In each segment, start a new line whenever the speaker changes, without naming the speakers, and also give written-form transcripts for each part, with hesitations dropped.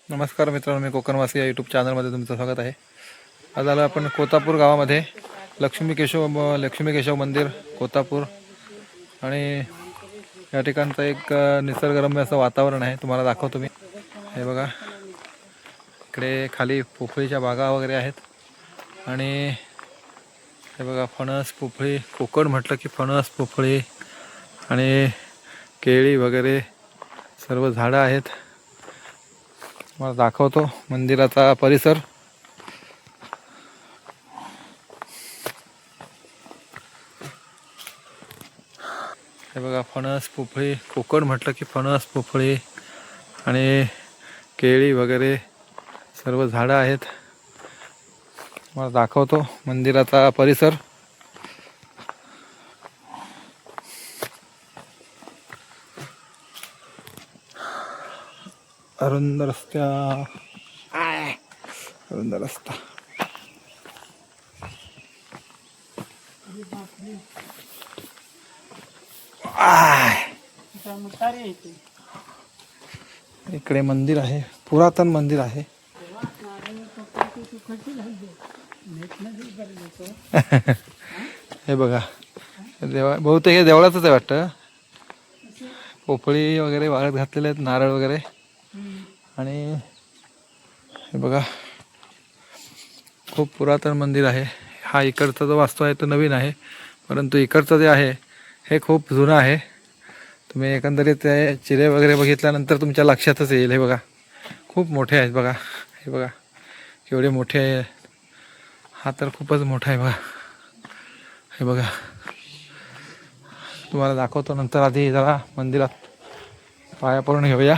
नमस्कार मित्रांनो, मी कोकणवासी या यूट्यूब चॅनलमध्ये तुमचं स्वागत आहे. आज आलो आपण कोतापूर गावामध्ये लक्ष्मी केशव मंदिर कोतापूर. आणि या ठिकाणचं एक निसर्गरम्य असं वातावरण आहे, तुम्हाला दाखवतो मी. हे बघा, इकडे खाली पोफळीच्या बागा वगैरे आहेत. आणि हे बघा, फणस पोफळी, कोकण म्हटलं की फणस पोफळी आणि केळी वगैरे सर्व झाडं आहेत. मला दाखवतो मंदिराचा परिसर. हे बघा, फणस पोफळी, कोकण म्हटलं की फणस पोफळी आणि केळी वगैरे सर्व झाडं आहेत. मला दाखवतो मंदिराचा परिसर. अरुंद रस्ता. इकडे मंदिर आहे, पुरातन मंदिर आहे. हे बघा, बहुतेक हे देवळाचंच आहे वाटतं. पोफळी वगैरे वाळत घातलेले आहेत, नारळ वगैरे. आणि हे बघा, खूप पुरातन मंदिर आहे. हा इकडचा जो वास्तू आहे तो नवीन आहे, परंतु इकडचं जे आहे हे खूप जुनं आहे. तुम्ही एकंदरीत ते चिरे वगैरे बघितल्यानंतर तुमच्या लक्षातच येईल. हे बघा, खूप मोठे आहेत बघा. हे बघा केवढे मोठे आहे. हा तर खूपच मोठा आहे बघा. हे बघा, तुम्हाला दाखवतो नंतर. आधी जरा मंदिरात पाया पडून घेऊया.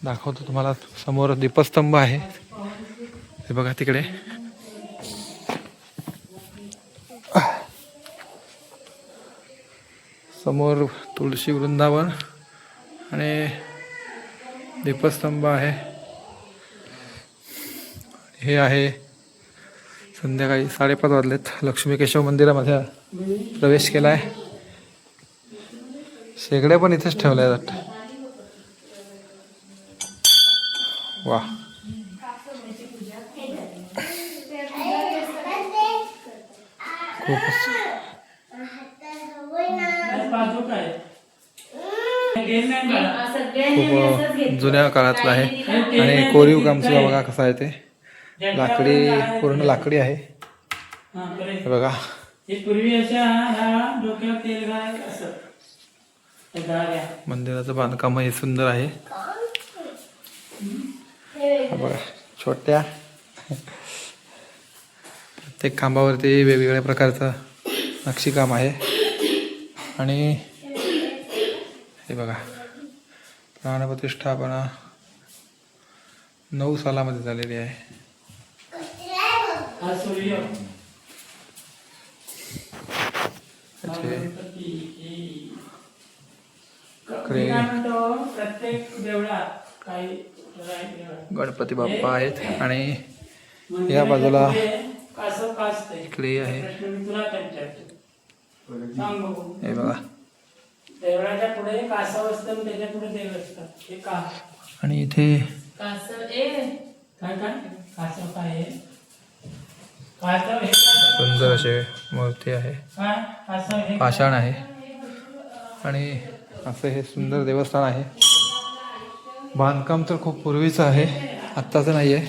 दाखवतो तुम्हाला. समोर दीपस्तंभ आहे, हे बघा तिकडे. समोर तुळशी वृंदावन आणि दीपस्तंभ आहे. हे आहे संध्याकाळी 5:30 वाजलेत. लक्ष्मी केशव मंदिरामध्ये प्रवेश केला आहे. शेगड्या पण इथेच ठेवल्या जातात. वा, खूपच खूप जुन्या काळातलं आहे. आणि कोरीव काम सुद्धा बघा कसं आहे ते. लाकडी, पूर्ण लाकडी आहे. हे बघा, मंदिराचं बांधकाम हे सुंदर आहे. बघा, छोट्या प्रत्येक खांबावरती वेगवेगळ्या प्रकारचं नक्षीकाम आहे. आणि हे बघा, प्राणप्रतिष्ठापना 9 सालामध्ये झालेली आहे. गणपती बाप्पा आहेत. आणि या बाजूला इकडे आहे. हे बघा, आणि इथे सुंदर असे मूर्ती आहे, पाषाण आहे. आणि असं हे सुंदर देवस्थान आहे. बांधकाम तर खूप पूर्वीचं आहे, आत्ताचं नाही आहे.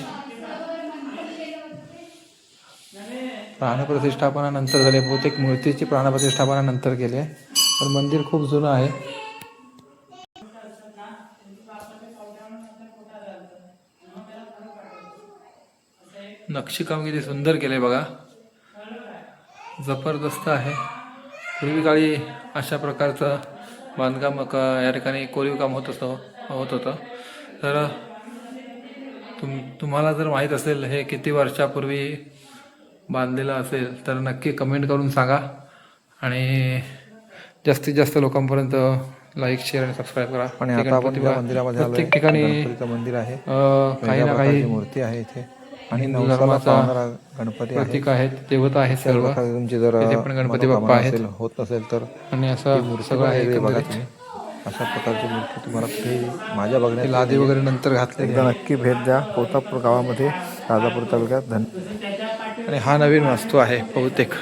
प्राणप्रतिष्ठापना नंतर झाली, बहुतेक मूर्तीची प्राणप्रतिष्ठापना नंतर केली आहे. पण मंदिर खूप जुनं आहे. नक्षीकाम किती सुंदर केले बघा, जबरदस्त आहे. पूर्वी काळी अशा प्रकारचं बांधकाम या ठिकाणी कोरीव काम होत होतं. तर तुम्हाला जर माहीत असेल हे किती वर्षापूर्वी बांधलेलं असेल तर नक्की कमेंट करून सांगा. आणि जास्तीत जास्त लोकांपर्यंत लाईक, शेअर आणि सबस्क्राईब करा. आणि आता आपण मंदिरामध्ये प्रत्येक ठिकाणी मंदिर आहे, काही ना काही मूर्ती आहे इथे. आणि धर्माचा गणपती प्रतीक आहेत, देवता आहेत सर्व. तुमची जर पण गणपती बाप्पा आहेत, होत नसेल तर. आणि असं सगळं आहे बघा तुम्ही. अशा प्रकारची मूर्ती तुम्हाला कुठेही माझ्या बघण्यात लादी वगैरे नंतर घातले, एकदा नक्की भेट द्या कोतापूर गावामध्ये, राजापूर तालुक्यात. आणि हा नवीन वास्तू आहे बहुतेक.